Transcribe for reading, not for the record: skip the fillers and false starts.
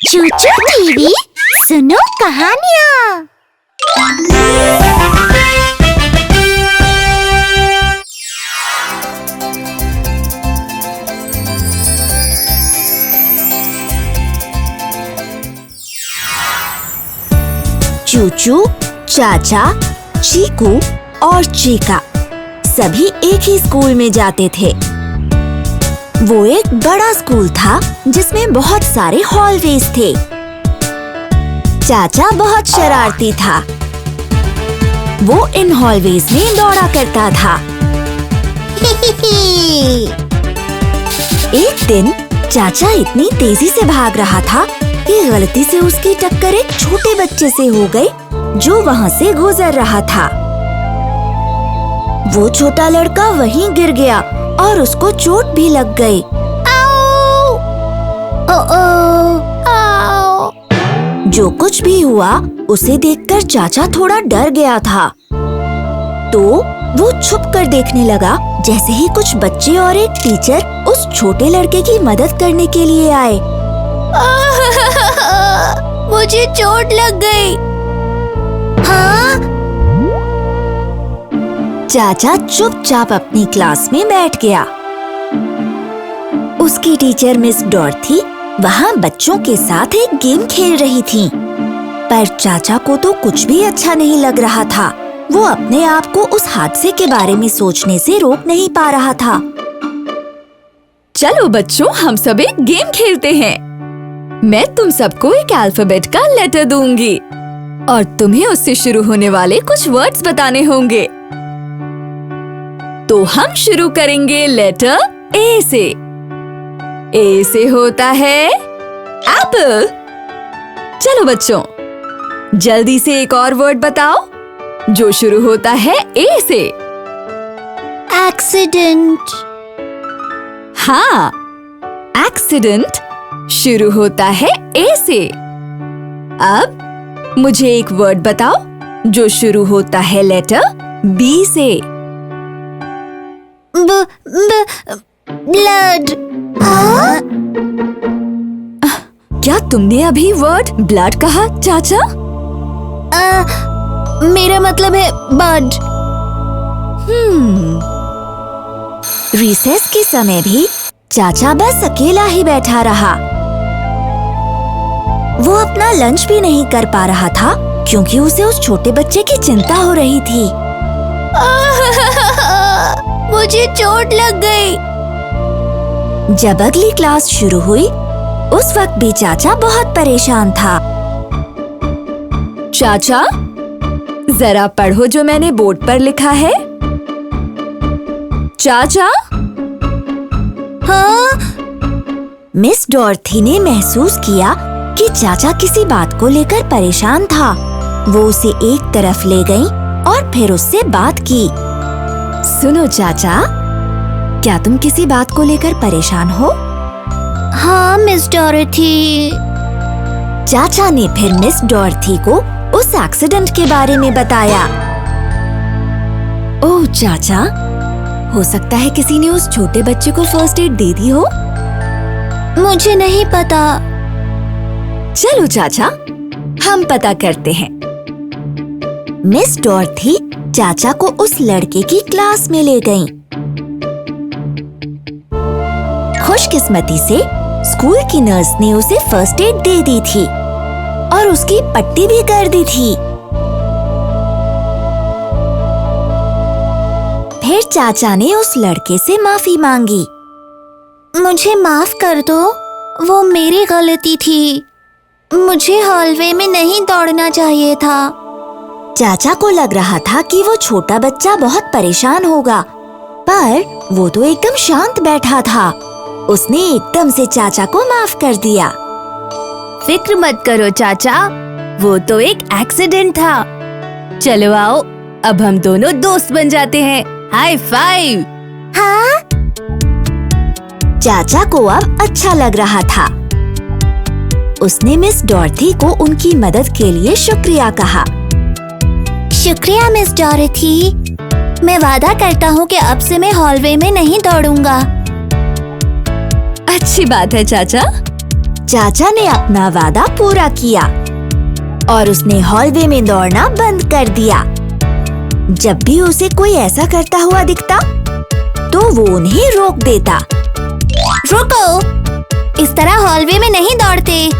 चूचू TV सुनो कहानियाँ। चूचू, चाचा, चीकू और चीका सभी एक ही स्कूल में जाते थे। वो एक बड़ा स्कूल था जिसमें बहुत सारे हॉलवेज थे। चाचा बहुत शरारती था। वो इन हॉलवेज में दौड़ा करता था। एक दिन चाचा इतनी तेजी से भाग रहा था कि गलती से उसकी टक्कर एक छोटे बच्चे से हो गई जो वहाँ से गुजर रहा था। वो छोटा लड़का वहीं गिर गया और उसको चोट भी लग गई। आओ! आओ! जो कुछ भी हुआ उसे देखकर चाचा थोड़ा डर गया था, तो वो छुप कर देखने लगा। जैसे ही कुछ बच्चे और एक टीचर उस छोटे लड़के की मदद करने के लिए आए। मुझे चोट लग गई। हाँ? चाचा चुपचाप अपनी क्लास में बैठ गया। उसकी टीचर मिस डॉर्थी वहाँ बच्चों के साथ एक गेम खेल रही थी, पर चाचा को तो कुछ भी अच्छा नहीं लग रहा था। वो अपने आप को उस हादसे के बारे में सोचने से रोक नहीं पा रहा था। चलो बच्चों, हम सब एक गेम खेलते हैं। मैं तुम सबको एक अल्फाबेट का लेटर दूंगी और तुम्हें उससे शुरू होने वाले कुछ वर्ड्स बताने होंगे। तो हम शुरू करेंगे लेटर ए से। ए से होता है एप्पल। चलो बच्चों, जल्दी से एक और वर्ड बताओ जो शुरू होता है ए से। एक्सीडेंट। हाँ, एक्सीडेंट शुरू होता है ए से। अब मुझे एक वर्ड बताओ जो शुरू होता है लेटर बी से। ब्लड। क्या तुमने अभी वर्ड ब्लड कहा चाचा? मेरा मतलब है बर्ड। रिसेस के समय भी चाचा बस अकेला ही बैठा रहा। वो अपना लंच भी नहीं कर पा रहा था क्योंकि उसे उस छोटे बच्चे की चिंता हो रही थी। मुझे चोट लग गई। जब अगली क्लास शुरू हुई उस वक्त भी चाचा बहुत परेशान था। चाचा, जरा पढ़ो जो मैंने बोर्ड पर लिखा है। चाचा? हाँ? मिस डॉर्थी ने महसूस किया कि चाचा किसी बात को लेकर परेशान था। वो उसे एक तरफ ले गई और फिर उससे बात की। सुनो चाचा, क्या तुम किसी बात को लेकर परेशान हो? हाँ मिस डॉर्थी। चाचा ने फिर मिस डॉर्थी को उस एक्सीडेंट के बारे में बताया। ओह चाचा, हो सकता है किसी ने उस छोटे बच्चे को फर्स्ट एड दे दी हो। मुझे नहीं पता। चलो चाचा, हम पता करते हैं। मिस डॉर्थी चाचा को उस लड़के की क्लास में ले गईं। खुशकिस्मती से स्कूल की नर्स ने उसे फर्स्ट एड दे दी थी और उसकी पट्टी भी कर दी थी। फिर चाचा ने उस लड़के से माफी मांगी। मुझे माफ कर दो, वो मेरी गलती थी। मुझे हॉलवे में नहीं दौड़ना चाहिए था। चाचा को लग रहा था कि वो छोटा बच्चा बहुत परेशान होगा, पर वो तो एकदम शांत बैठा था। उसने एकदम से चाचा को माफ कर दिया। फिक्र मत करो चाचा, वो तो एक एक्सीडेंट था। चलो आओ, अब हम दोनों दोस्त बन जाते हैं। High five. हाँ? चाचा को अब अच्छा लग रहा था। उसने मिस डॉर्थी को उनकी मदद के लिए शुक्रिया कहा। शुक्रिया मिस डॉर्थी। मैं वादा करता हूँ कि अब से मैं हॉलवे में नहीं दौड़ूंगा। अच्छी बात है चाचा। चाचा ने अपना वादा पूरा किया और उसने हॉलवे में दौड़ना बंद कर दिया। जब भी उसे कोई ऐसा करता हुआ दिखता, तो वो उन्हें रोक देता। रुको, इस तरह हॉलवे में नहीं दौड़ते।